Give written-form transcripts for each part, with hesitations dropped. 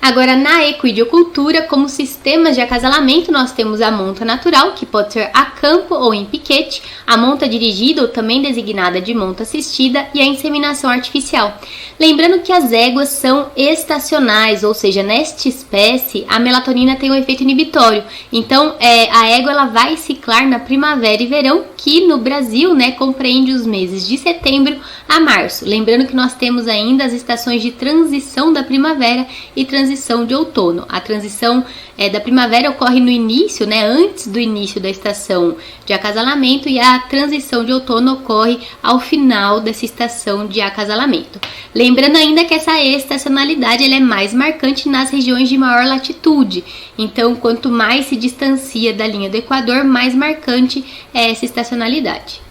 Agora, na equidiocultura, como sistemas de acasalamento, nós temos a monta natural, que pode ser a campo ou em piquete, a monta dirigida, ou também designada de monta assistida, e a inseminação artificial. Lembrando que as éguas são estacionais, ou seja, nesta espécie, a melatonina tem um efeito inibitório. Então, a égua ela vai ciclar na primavera e verão, que no Brasil, né, compreende os meses de setembro a março. Lembrando que nós temos ainda as estações de transição da primavera e transição de outono. A transição da primavera ocorre no início, né, antes do início da estação de acasalamento, e a transição de outono ocorre ao final dessa estação de acasalamento. Lembrando ainda que essa estacionalidade ela é mais marcante nas regiões de maior latitude. Então, quanto mais se distancia da linha do Equador, mais marcante é essa estacionalidade.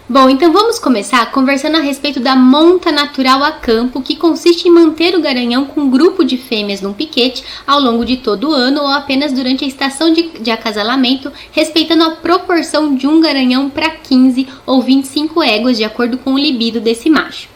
Bom, então vamos começar conversando a respeito da monta natural a campo, que consiste em manter o garanhão com um grupo de fêmeas num piquete ao longo de todo o ano ou apenas durante a estação de acasalamento, respeitando a proporção de um garanhão para 15 ou 25 éguas, de acordo com o libido desse macho.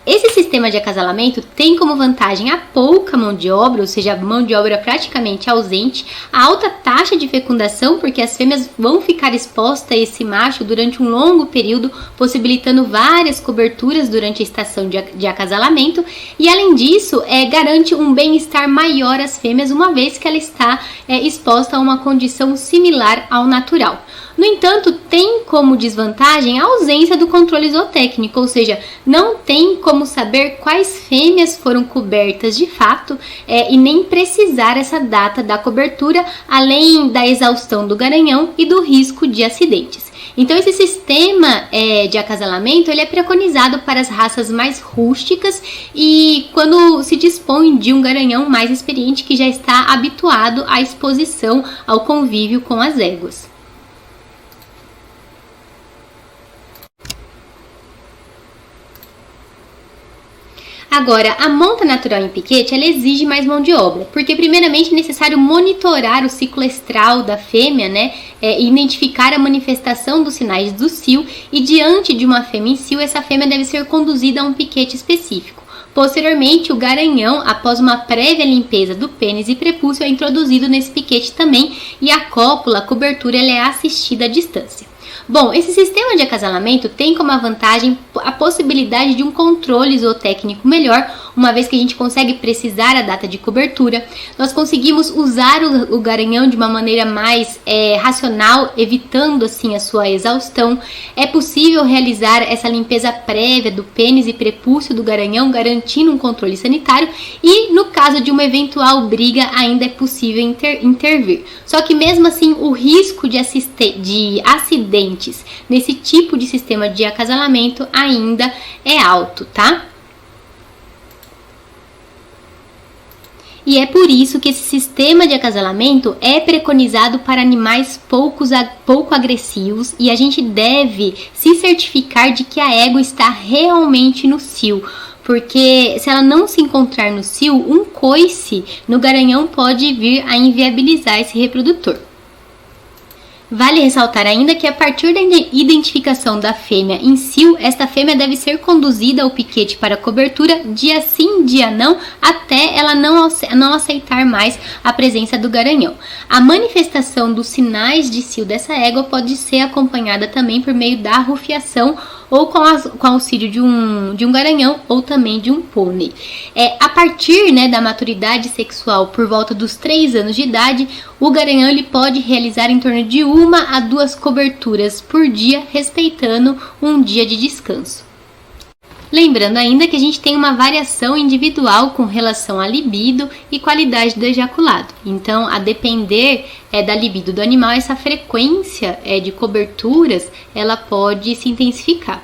Esse sistema de acasalamento tem como vantagem a pouca mão de obra, ou seja, a mão de obra praticamente ausente, a alta taxa de fecundação, porque as fêmeas vão ficar expostas a esse macho durante um longo período, possibilitando várias coberturas durante a estação de acasalamento, e além disso, garante um bem-estar maior às fêmeas, uma vez que ela está exposta a uma condição similar ao natural. No entanto, tem como desvantagem a ausência do controle zootécnico, ou seja, não tem como saber quais fêmeas foram cobertas de fato e nem precisar essa data da cobertura, além da exaustão do garanhão e do risco de acidentes. Então, esse sistema de acasalamento ele é preconizado para as raças mais rústicas e quando se dispõe de um garanhão mais experiente que já está habituado à exposição ao convívio com as éguas. Agora, a monta natural em piquete, ela exige mais mão de obra, porque primeiramente é necessário monitorar o ciclo estral da fêmea, né, e identificar a manifestação dos sinais do cio, e diante de uma fêmea em cio, essa fêmea deve ser conduzida a um piquete específico. Posteriormente, o garanhão, após uma prévia limpeza do pênis e prepúcio, é introduzido nesse piquete também, e a cópula, a cobertura, ela é assistida à distância. Bom, esse sistema de acasalamento tem como vantagem a possibilidade de um controle zootécnico melhor, uma vez que a gente consegue precisar a data de cobertura. Nós conseguimos usar o garanhão de uma maneira mais racional, evitando assim a sua exaustão. É possível realizar essa limpeza prévia do pênis e prepúcio do garanhão, garantindo um controle sanitário, e no caso de uma eventual briga ainda é possível intervir. Só que mesmo assim o risco de acidentes nesse tipo de sistema de acasalamento ainda é alto, tá? E é por isso que esse sistema de acasalamento é preconizado para animais pouco agressivos, e a gente deve se certificar de que a égua está realmente no cio, porque se ela não se encontrar no cio, um coice no garanhão pode vir a inviabilizar esse reprodutor. Vale ressaltar ainda que a partir da identificação da fêmea em cio, esta fêmea deve ser conduzida ao piquete para cobertura dia sim, dia não, até ela não aceitar mais a presença do garanhão. A manifestação dos sinais de cio dessa égua pode ser acompanhada também por meio da arrufiação ou com auxílio de um garanhão ou também de um pônei. A partir da maturidade sexual, por volta dos 3 anos de idade, o garanhão ele pode realizar em torno de 1 a 2 coberturas por dia, respeitando um dia de descanso. Lembrando ainda que a gente tem uma variação individual com relação à libido e qualidade do ejaculado. Então, a depender da libido do animal, essa frequência de coberturas, ela pode se intensificar.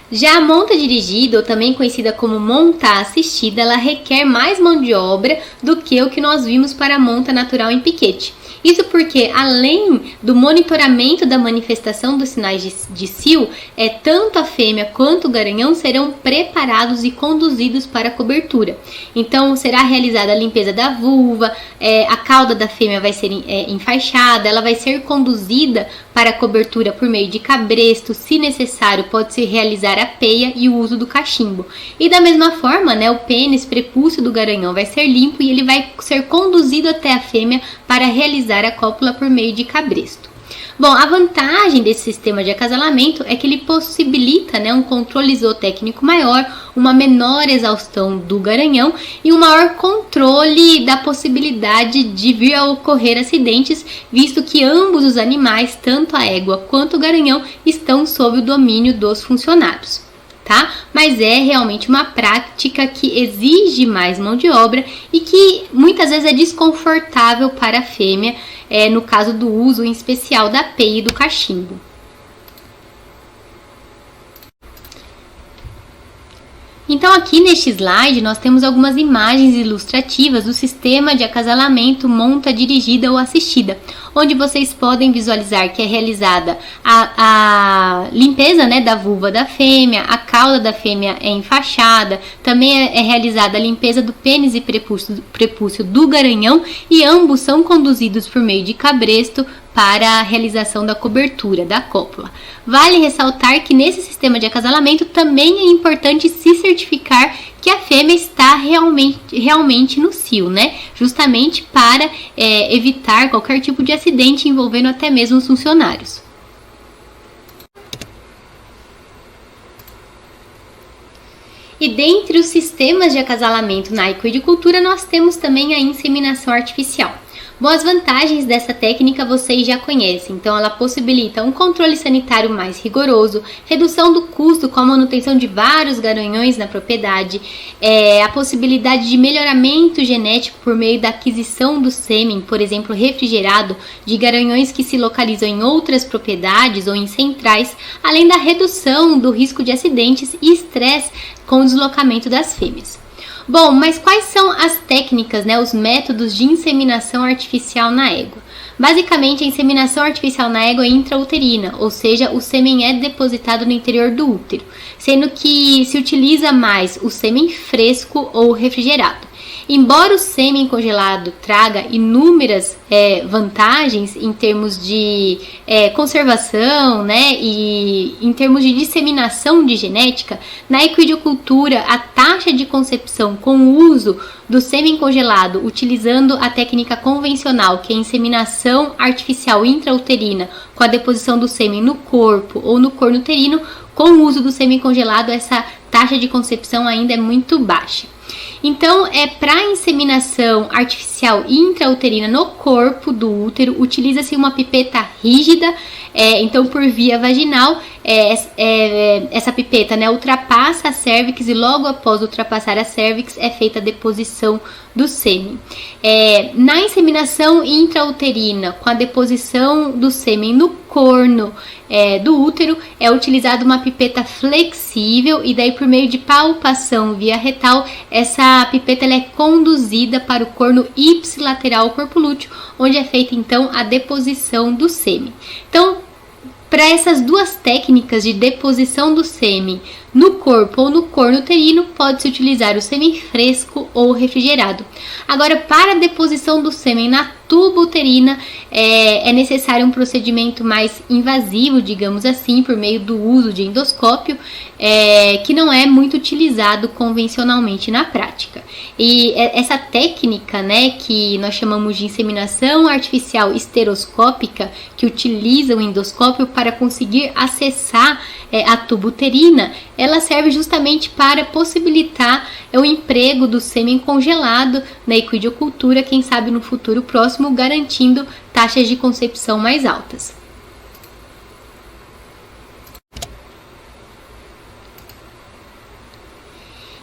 Já a monta dirigida, ou também conhecida como monta assistida, ela requer mais mão de obra do que o que nós vimos para a monta natural em piquete. Isso porque, além do monitoramento da manifestação dos sinais de cio, tanto a fêmea quanto o garanhão serão preparados e conduzidos para a cobertura. Então, será realizada a limpeza da vulva, a cauda da fêmea vai ser enfaixada, ela vai ser conduzida para a cobertura por meio de cabresto, se necessário, pode-se realizar a peia e o uso do cachimbo. E da mesma forma, o pênis prepúcio do garanhão vai ser limpo e ele vai ser conduzido até a fêmea para realizar a cópula por meio de cabresto. Bom, a vantagem desse sistema de acasalamento é que ele possibilita um controle zootécnico maior, uma menor exaustão do garanhão e um maior controle da possibilidade de vir a ocorrer acidentes, visto que ambos os animais, tanto a égua quanto o garanhão, estão sob o domínio dos funcionários. Tá? Mas é realmente uma prática que exige mais mão de obra e que muitas vezes é desconfortável para a fêmea, no caso do uso em especial da peia e do cachimbo. Então aqui neste slide nós temos algumas imagens ilustrativas do sistema de acasalamento monta dirigida ou assistida, onde vocês podem visualizar que é realizada a limpeza da vulva da fêmea, a cauda da fêmea é enfaixada, também é realizada a limpeza do pênis e prepúcio do garanhão e ambos são conduzidos por meio de cabresto para a realização da cobertura da cópula. Vale ressaltar que nesse sistema de acasalamento também é importante se certificar que a fêmea está realmente no cio, justamente para evitar qualquer tipo de acidente envolvendo até mesmo os funcionários. E dentre os sistemas de acasalamento na equidicultura, nós temos também a inseminação artificial. Bom, as vantagens dessa técnica vocês já conhecem, então ela possibilita um controle sanitário mais rigoroso, redução do custo com a manutenção de vários garanhões na propriedade, a possibilidade de melhoramento genético por meio da aquisição do sêmen, por exemplo, refrigerado, de garanhões que se localizam em outras propriedades ou em centrais, além da redução do risco de acidentes e estresse com o deslocamento das fêmeas. Bom, mas quais são as técnicas, os métodos de inseminação artificial na égua? Basicamente, a inseminação artificial na égua é intrauterina, ou seja, o sêmen é depositado no interior do útero, sendo que se utiliza mais o sêmen fresco ou refrigerado. Embora o sêmen congelado traga inúmeras vantagens em termos de conservação, e em termos de disseminação de genética, na equidicultura a taxa de concepção com o uso do sêmen congelado, utilizando a técnica convencional, que é a inseminação artificial intrauterina, com a deposição do sêmen no corpo ou no corno uterino, com o uso do sêmen congelado, essa taxa de concepção ainda é muito baixa. Então, para inseminação artificial intrauterina no corpo do útero, utiliza-se uma pipeta rígida, então por via vaginal, essa pipeta ultrapassa a cérvix e logo após ultrapassar a cérvix é feita a deposição do sêmen. Na inseminação intrauterina, com a deposição do sêmen no corno do útero, é utilizada uma pipeta flexível e daí por meio de palpação via retal, essa pipeta é conduzida para o corno ipsilateral corpo lúteo, onde é feita então a deposição do sêmen. Então, para essas duas técnicas de deposição do sêmen no corpo ou no corno uterino, pode-se utilizar o sêmen fresco ou refrigerado. Agora, para a deposição do sêmen na tuba uterina, é necessário um procedimento mais invasivo, digamos assim, por meio do uso de endoscópio, que não é muito utilizado convencionalmente na prática. E essa técnica, que nós chamamos de inseminação artificial esteroscópica, que utiliza o endoscópio para conseguir acessar a tuba uterina, ela serve justamente para possibilitar o emprego do sêmen congelado na equidicultura, quem sabe no futuro próximo, garantindo taxas de concepção mais altas.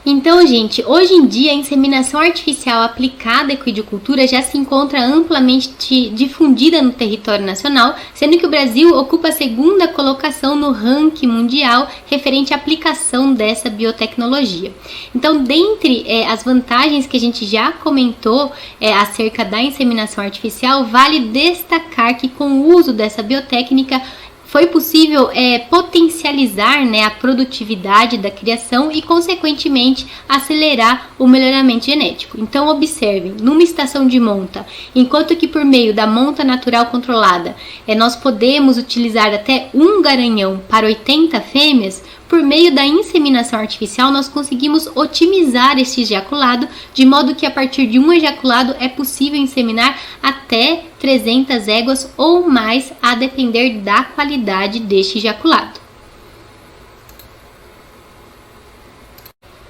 Então, gente, hoje em dia a inseminação artificial aplicada à equidicultura já se encontra amplamente difundida no território nacional, sendo que o Brasil ocupa a segunda colocação no ranking mundial referente à aplicação dessa biotecnologia. Então, dentre as vantagens que a gente já comentou acerca da inseminação artificial, vale destacar que com o uso dessa biotécnica foi possível potencializar, né, a produtividade da criação e, consequentemente, acelerar o melhoramento genético. Então, observem, numa estação de monta, enquanto que por meio da monta natural controlada, nós podemos utilizar até um garanhão para 80 fêmeas, por meio da inseminação artificial, nós conseguimos otimizar esse ejaculado, de modo que a partir de um ejaculado é possível inseminar até 300 éguas ou mais, a depender da qualidade deste ejaculado.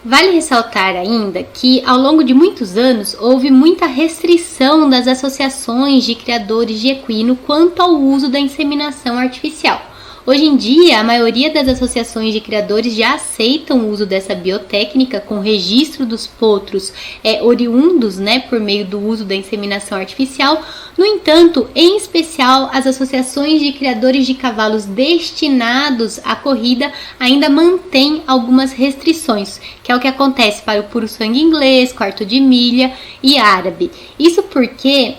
Vale ressaltar ainda que, ao longo de muitos anos, houve muita restrição das associações de criadores de equino quanto ao uso da inseminação artificial. Hoje em dia, a maioria das associações de criadores já aceitam o uso dessa biotécnica com registro dos potros oriundos, né, por meio do uso da inseminação artificial. No entanto, em especial, as associações de criadores de cavalos destinados à corrida ainda mantêm algumas restrições, que é o que acontece para o puro sangue inglês, quarto de milha e árabe. Isso porque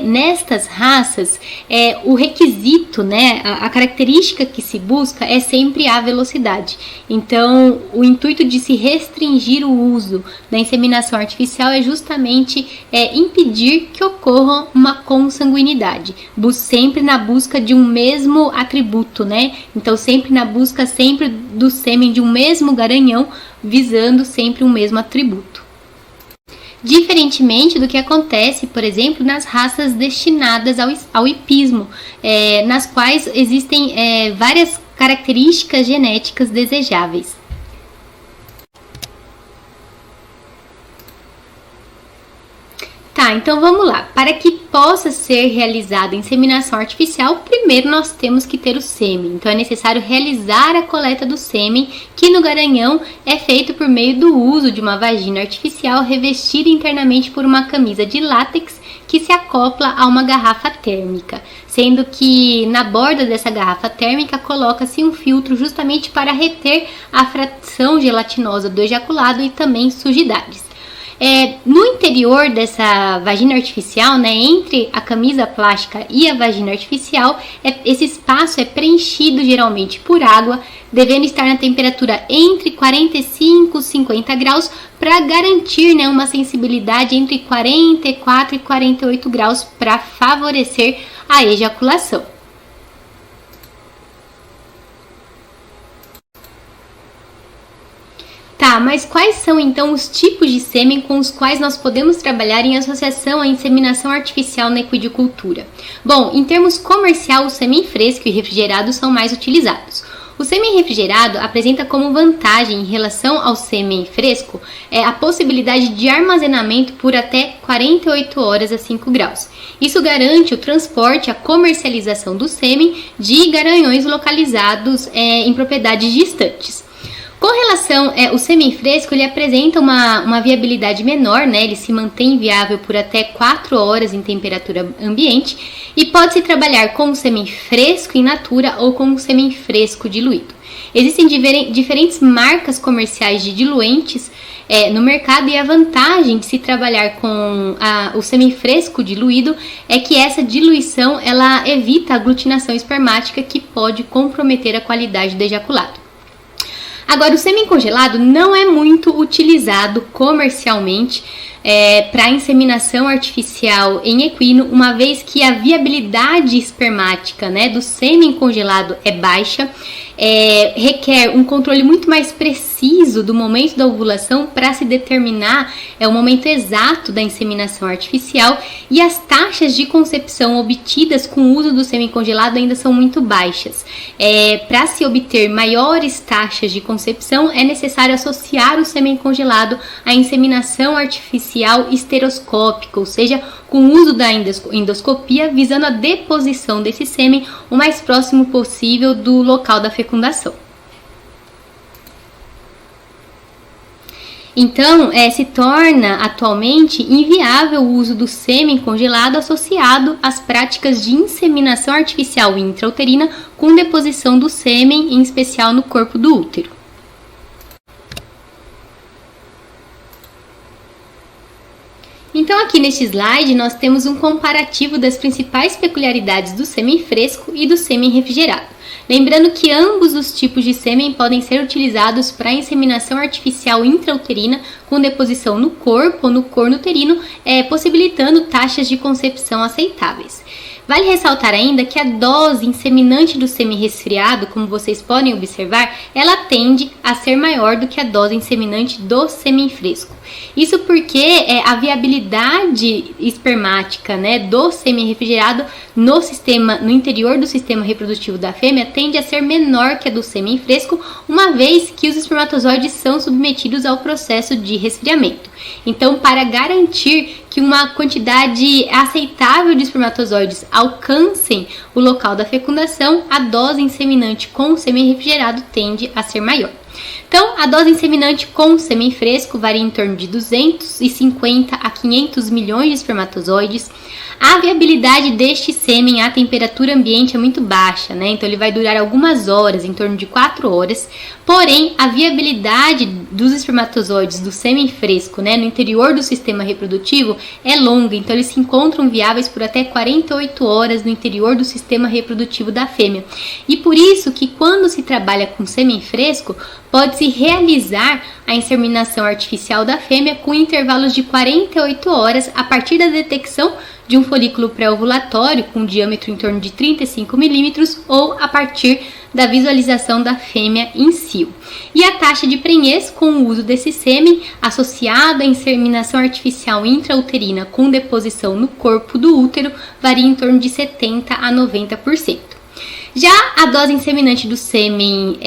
nestas raças o requisito, né, a característica que se busca é sempre a velocidade. Então, o intuito de se restringir o uso da inseminação artificial é justamente impedir que ocorra uma consanguinidade, sempre na busca de um mesmo atributo, né? Então, sempre na busca do sêmen de um mesmo garanhão, visando sempre um mesmo atributo. Diferentemente do que acontece, por exemplo, nas raças destinadas ao hipismo, nas quais existem várias características genéticas desejáveis. Tá, então vamos lá. Para que possa ser realizada a inseminação artificial, primeiro nós temos que ter o sêmen. Então é necessário realizar a coleta do sêmen, que no garanhão é feito por meio do uso de uma vagina artificial revestida internamente por uma camisa de látex que se acopla a uma garrafa térmica, sendo que na borda dessa garrafa térmica coloca-se um filtro justamente para reter a fração gelatinosa do ejaculado e também sujidades. No interior dessa vagina artificial, né, entre a camisa plástica e a vagina artificial, esse espaço é preenchido geralmente por água, devendo estar na temperatura entre 45 e 50 graus para garantir, né, uma sensibilidade entre 44 e 48 graus para favorecer a ejaculação. Tá, mas quais são então os tipos de sêmen com os quais nós podemos trabalhar em associação à inseminação artificial na equidicultura? Bom, em termos comercial, o sêmen fresco e refrigerado são mais utilizados. O sêmen refrigerado apresenta como vantagem em relação ao sêmen fresco a possibilidade de armazenamento por até 48 horas a 5 graus. Isso garante o transporte e a comercialização do sêmen de garanhões localizados em propriedades distantes. Com relação ao sêmen fresco, ele apresenta uma viabilidade menor, né? Ele se mantém viável por até 4 horas em temperatura ambiente e pode-se trabalhar com o sêmen fresco in natura ou com o sêmen fresco diluído. Existem diferentes marcas comerciais de diluentes no mercado e a vantagem de se trabalhar com o sêmen fresco diluído é que essa diluição ela evita a aglutinação espermática que pode comprometer a qualidade do ejaculado. Agora, o sêmen congelado não é muito utilizado comercialmente para inseminação artificial em equino, uma vez que a viabilidade espermática, né, do sêmen congelado é baixa, requer um controle muito mais preciso do momento da ovulação para se determinar o momento exato da inseminação artificial, e as taxas de concepção obtidas com o uso do sêmen congelado ainda são muito baixas. Para se obter maiores taxas de concepção, é necessário associar o sêmen congelado à inseminação artificial esteroscópica, ou seja, com o uso da endoscopia, visando a deposição desse sêmen o mais próximo possível do local da fecundação. Então, se torna atualmente inviável o uso do sêmen congelado associado às práticas de inseminação artificial intrauterina com deposição do sêmen, em especial no corpo do útero. Então, aqui neste slide, nós temos um comparativo das principais peculiaridades do sêmen fresco e do sêmen refrigerado. Lembrando que ambos os tipos de sêmen podem ser utilizados para inseminação artificial intrauterina com deposição no corpo ou no corno uterino, possibilitando taxas de concepção aceitáveis. Vale ressaltar ainda que a dose inseminante do sêmen resfriado, como vocês podem observar, ela tende a ser maior do que a dose inseminante do sêmen fresco. Isso porque a viabilidade espermática, do sêmen refrigerado no interior do sistema reprodutivo da fêmea tende a ser menor que a do sêmen fresco, uma vez que os espermatozoides são submetidos ao processo de resfriamento. Então, para garantir que uma quantidade aceitável de espermatozoides alcancem o local da fecundação, a dose inseminante com o sêmen refrigerado tende a ser maior. Então, a dose inseminante com sêmen fresco varia em torno de 250 a 500 milhões de espermatozoides. A viabilidade deste sêmen à temperatura ambiente é muito baixa, então ele vai durar algumas horas, em torno de 4 horas. Porém, a viabilidade dos espermatozoides do sêmen fresco, no interior do sistema reprodutivo é longa, então eles se encontram viáveis por até 48 horas no interior do sistema reprodutivo da fêmea. E por isso que quando se trabalha com sêmen fresco, pode-se realizar a inseminação artificial da fêmea com intervalos de 48 horas a partir da detecção de um folículo pré-ovulatório com diâmetro em torno de 35 milímetros ou a partir da visualização da fêmea em cio. E a taxa de prenhez com o uso desse sêmen associado à inseminação artificial intrauterina com deposição no corpo do útero varia em torno de 70 a 90%. Já a dose inseminante do sêmen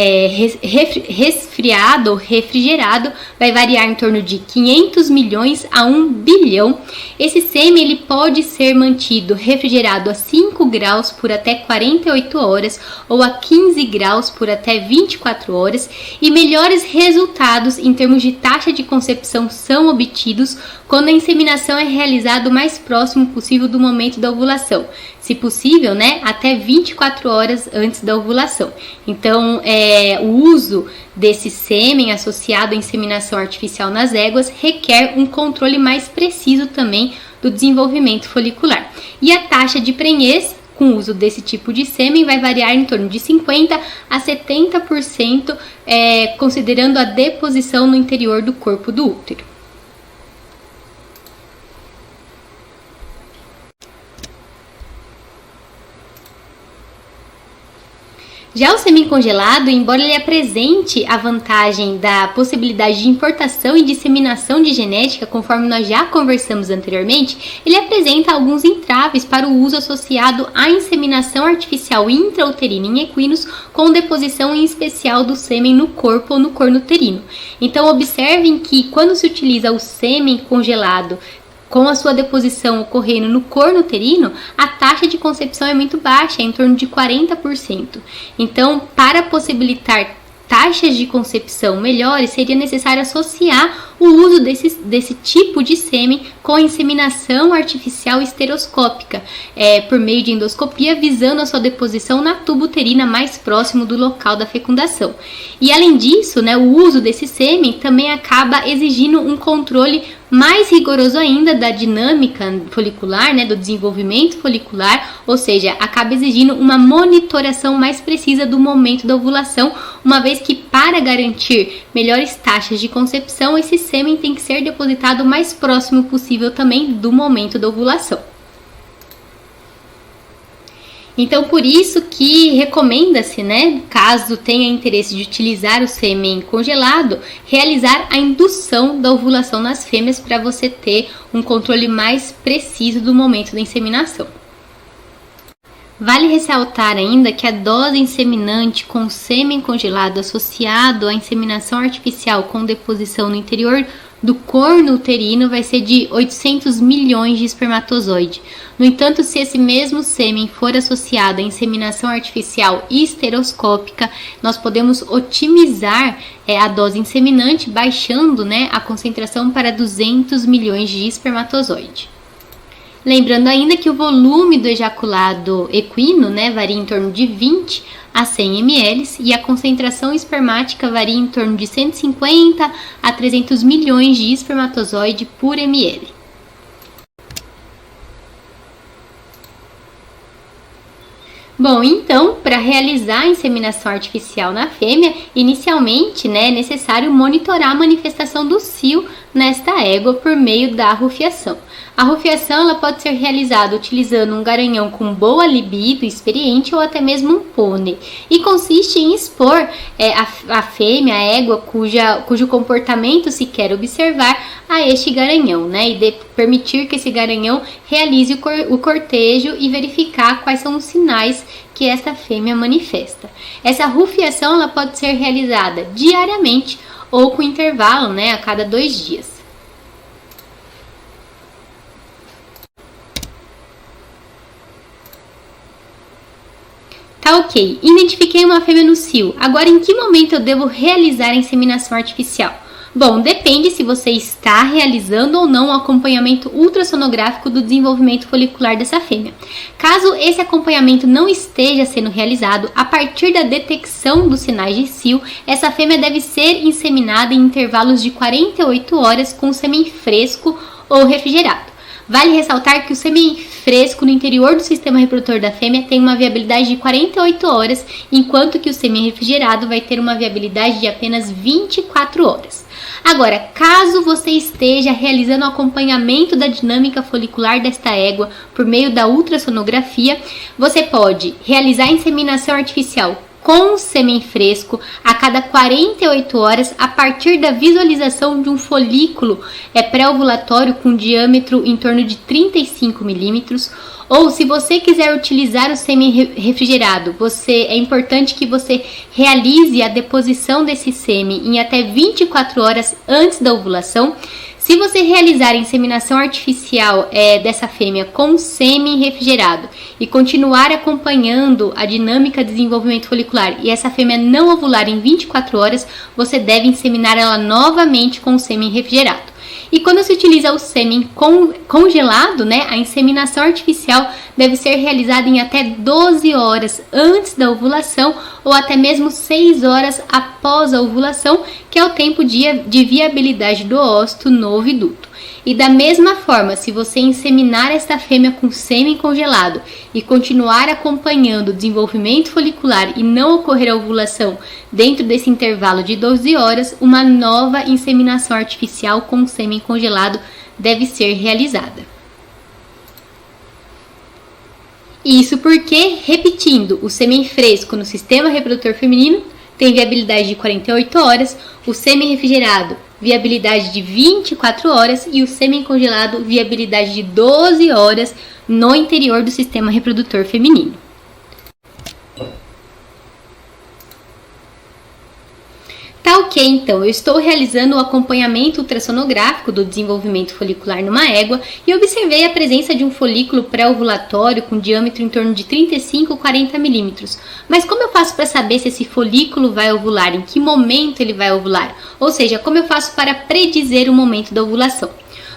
resfriado ou refrigerado vai variar em torno de 500 milhões a 1 bilhão. Esse sêmen ele pode ser mantido refrigerado a 5 graus por até 48 horas ou a 15 graus por até 24 horas e melhores resultados em termos de taxa de concepção são obtidos quando a inseminação é realizada o mais próximo possível do momento da ovulação. Se possível, até 24 horas antes da ovulação. Então, o uso desse sêmen associado à inseminação artificial nas éguas requer um controle mais preciso também do desenvolvimento folicular. E a taxa de prenhez com o uso desse tipo de sêmen vai variar em torno de 50% a 70%, considerando a deposição no interior do corpo do útero. Já o sêmen congelado, embora ele apresente a vantagem da possibilidade de importação e disseminação de genética, conforme nós já conversamos anteriormente, ele apresenta alguns entraves para o uso associado à inseminação artificial intrauterina em equinos, com deposição em especial do sêmen no corpo ou no corno uterino. Então, observem que quando se utiliza o sêmen congelado com a sua deposição ocorrendo no corno uterino, a taxa de concepção é muito baixa, é em torno de 40%. Então, para possibilitar taxas de concepção melhores, seria necessário associar o uso desse tipo de sêmen com a inseminação artificial esteroscópica, por meio de endoscopia, visando a sua deposição na tuba uterina mais próximo do local da fecundação. E além disso, o uso desse sêmen também acaba exigindo um controle mais rigoroso ainda da dinâmica folicular, do desenvolvimento folicular, ou seja, acaba exigindo uma monitoração mais precisa do momento da ovulação, uma vez que para garantir melhores taxas de concepção, esse sêmen tem que ser depositado o mais próximo possível também do momento da ovulação. Então, por isso que recomenda-se, caso tenha interesse de utilizar o sêmen congelado, realizar a indução da ovulação nas fêmeas para você ter um controle mais preciso do momento da inseminação. Vale ressaltar ainda que a dose inseminante com sêmen congelado associado à inseminação artificial com deposição no interior do corno uterino vai ser de 800 milhões de espermatozoide. No entanto, se esse mesmo sêmen for associado à inseminação artificial histeroscópica, nós podemos otimizar a dose inseminante, baixando, a concentração para 200 milhões de espermatozoide. Lembrando ainda que o volume do ejaculado equino, varia em torno de 20 a 100 ml e a concentração espermática varia em torno de 150 a 300 milhões de espermatozoide por ml. Bom, então, para realizar a inseminação artificial na fêmea, inicialmente, é necessário monitorar a manifestação do cio nesta égua por meio da arrufiação. A arrufiação ela pode ser realizada utilizando um garanhão com boa libido, experiente ou até mesmo um pônei. E consiste em expor a fêmea, a égua, cujo comportamento se quer observar a este garanhão, e permitir que esse garanhão realize o cortejo e verificar quais são os sinais que esta fêmea manifesta. Essa arrufiação ela pode ser realizada diariamente ou com intervalo, a cada 2 dias. Tá ok, identifiquei uma fêmea no cio. Agora, em que momento eu devo realizar a inseminação artificial? Bom, depende se você está realizando ou não o acompanhamento ultrassonográfico do desenvolvimento folicular dessa fêmea. Caso esse acompanhamento não esteja sendo realizado, a partir da detecção dos sinais de cio, essa fêmea deve ser inseminada em intervalos de 48 horas com sêmen fresco ou refrigerado. Vale ressaltar que o sêmen fresco no interior do sistema reprodutor da fêmea tem uma viabilidade de 48 horas, enquanto que o sêmen refrigerado vai ter uma viabilidade de apenas 24 horas. Agora, caso você esteja realizando o acompanhamento da dinâmica folicular desta égua por meio da ultrassonografia, você pode realizar a inseminação artificial com sêmen fresco a cada 48 horas a partir da visualização de um folículo pré-ovulatório com diâmetro em torno de 35 milímetros. Ou se você quiser utilizar o sêmen refrigerado, é importante que você realize a deposição desse sêmen em até 24 horas antes da ovulação. Se você realizar a inseminação artificial dessa fêmea com sêmen refrigerado e continuar acompanhando a dinâmica de desenvolvimento folicular e essa fêmea não ovular em 24 horas, você deve inseminar ela novamente com sêmen refrigerado. E quando se utiliza o sêmen congelado, a inseminação artificial deve ser realizada em até 12 horas antes da ovulação ou até mesmo 6 horas após a ovulação, que é o tempo de viabilidade do ócito no oviduto. E da mesma forma, se você inseminar esta fêmea com sêmen congelado e continuar acompanhando o desenvolvimento folicular e não ocorrer a ovulação dentro desse intervalo de 12 horas, uma nova inseminação artificial com sêmen congelado deve ser realizada. Isso porque, repetindo, o sêmen fresco no sistema reprodutor feminino tem viabilidade de 48 horas, o sêmen refrigerado viabilidade de 24 horas e o sêmen congelado viabilidade de 12 horas no interior do sistema reprodutor feminino. Tá ok, então, eu estou realizando o acompanhamento ultrassonográfico do desenvolvimento folicular numa égua e observei a presença de um folículo pré-ovulatório com diâmetro em torno de 35 a 40 milímetros. Mas como eu faço para saber se esse folículo vai ovular, em que momento ele vai ovular? Ou seja, como eu faço para predizer o momento da ovulação?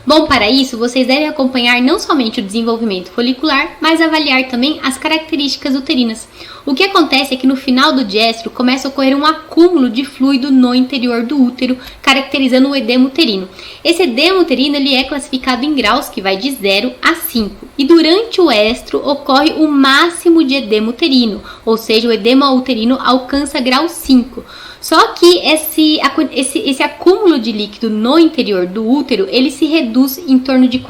Bom, para isso, vocês devem acompanhar não somente o desenvolvimento folicular, mas avaliar também as características uterinas. O que acontece é que no final do diestro começa a ocorrer um acúmulo de fluido no interior do útero, caracterizando o edema uterino. Esse edema uterino ele é classificado em graus que vai de 0 a 5. E durante o estro ocorre o máximo de edema uterino, ou seja, o edema uterino alcança grau 5. Só que esse acúmulo de líquido no interior do útero, ele se reduz em torno de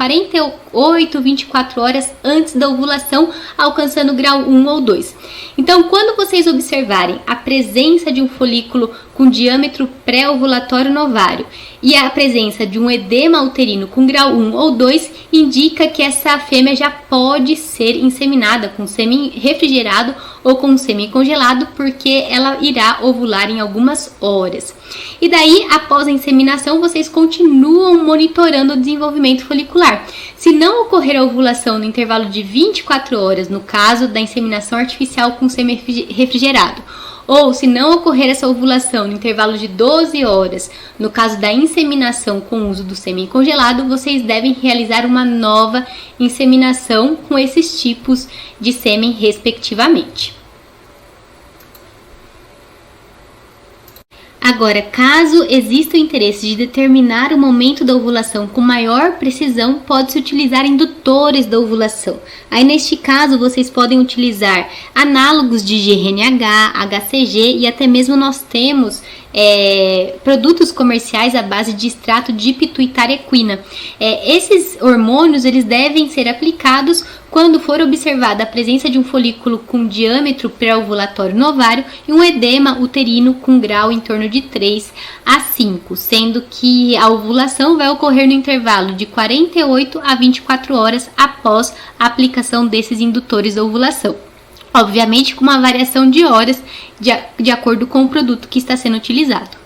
8, 24 horas antes da ovulação, alcançando grau 1 ou 2. Então, quando vocês observarem a presença de um folículo com diâmetro pré-ovulatório no ovário e a presença de um edema uterino com grau 1 ou 2, indica que essa fêmea já pode ser inseminada com sêmen refrigerado ou com sêmen congelado, porque ela irá ovular em algumas horas. E daí, após a inseminação, vocês continuam monitorando o desenvolvimento folicular. Se não ocorrer a ovulação no intervalo de 24 horas, no caso da inseminação artificial com sêmen refrigerado, ou se não ocorrer essa ovulação no intervalo de 12 horas, no caso da inseminação com o uso do sêmen congelado, vocês devem realizar uma nova inseminação com esses tipos de sêmen, respectivamente. Agora, caso exista o interesse de determinar o momento da ovulação com maior precisão, pode-se utilizar indutores da ovulação. Aí, neste caso, vocês podem utilizar análogos de GNRH, HCG e até mesmo nós temos produtos comerciais à base de extrato de pituitária equina. Esses hormônios eles devem ser aplicados quando for observada a presença de um folículo com diâmetro pré-ovulatório no ovário e um edema uterino com grau em torno de 3 a 5, sendo que a ovulação vai ocorrer no intervalo de 48 a 24 horas após a aplicação desses indutores da ovulação. Obviamente com uma variação de horas de acordo com o produto que está sendo utilizado.